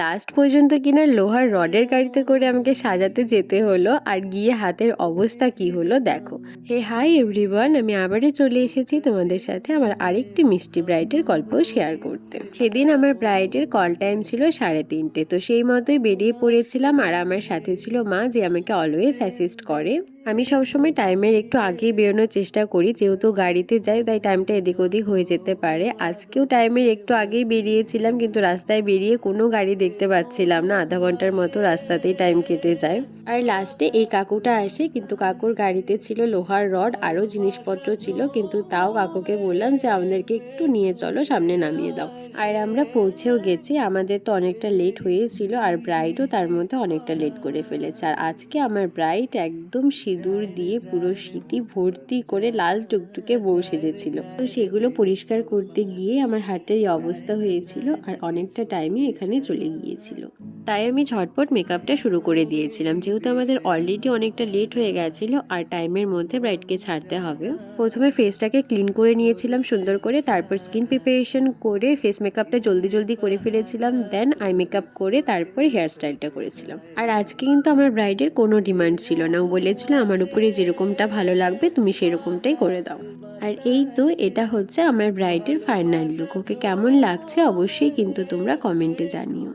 Last পর্যন্ত কিনা লোহার রডের গাড়িতে করে আমাকে সাজাতে যেতে হলো, আর গিয়ে হাতের অবস্থা কি হলো দেখো। হাই এভরিওয়ান, আমি আবারও চলে এসেছি তোমাদের সাথে আমার আরেকটি মিষ্টি ব্রাইডের গল্প শেয়ার করতে। সেদিন আমার ব্রাইডের কল টাইম ছিল 3:30, তো সেই মতোই বেরিয়ে পড়েছিলাম। আর আমার সাথে ছিল মা, যে আমাকে অলওয়েজ অ্যাসিস্ট করে। আমি সবসময় টাইমের একটু আগেই বেরোনোর চেষ্টা করি, যেহেতু গাড়িতে যাই তাই টাইমটা এদিক ওদিক হয়ে যেতে পারে। আজকেও টাইমের একটু আগেই বেরিয়েছিলাম, কিন্তু রাস্তায় বেরিয়ে কোনো গাড়ি দেখতে পাচ্ছিলাম না। আধা ঘন্টার মতো রাস্তাতেই টাইম কেটে যায়। আর লাস্টে এই কাকুটা আসে, কিন্তু কাকুর গাড়িতে ছিল লোহার রড, আরও জিনিসপত্র ছিল, কিন্তু তাও কাকুকে বললাম যে আমাদেরকে একটু নিয়ে চলো, সামনে নামিয়ে দাও। আর আমরা পৌঁছেও গেছি। আমাদের তো অনেকটা লেট হয়েছিল, আর ব্রাইডও তার মধ্যে অনেকটা লেট করে ফেলেছে। আর আজকে আমার ব্রাইড একদম সিঁদুর দিয়ে পুরো সিঁথি ভর্তি করে লাল টুকটুকে বউ সেজেছিল। তো সেগুলো পরিষ্কার করতে গিয়ে আমার হাতের এই অবস্থা হয়েছিল, আর অনেকটা টাইমই এখানে চলে গিয়েছিল। তাই আমি ঝটপট মেকআপটা শুরু করে দিয়েছিলাম, যেহেতু আমাদের অলরেডি অনেকটা লেট হয়ে গেছিলো আর টাইমের মধ্যে ব্রাইডকে ছাড়তে হবে। প্রথমে ফেসটাকে ক্লিন করে নিয়েছিলাম সুন্দর করে, তারপর স্কিন প্রিপারেশন করে ফেস মেকআপটা জলদি জলদি করে ফেলেছিলাম, দেন আই মেকআপ করে তারপর হেয়ার স্টাইলটা করেছিলাম। আর আজকে কিন্তু আমার ব্রাইডের কোনো ডিমান্ড ছিল না, ও বলেছিল আমার উপরে যেরকমটা ভালো লাগবে তুমি সেরকমটাই করে দাও। আর এই তো এটা হচ্ছে আমার ব্রাইডের ফাইনাল লুক। ওকে কেমন লাগছে অবশ্যই কিন্তু তোমরা কমেন্টে জানিও।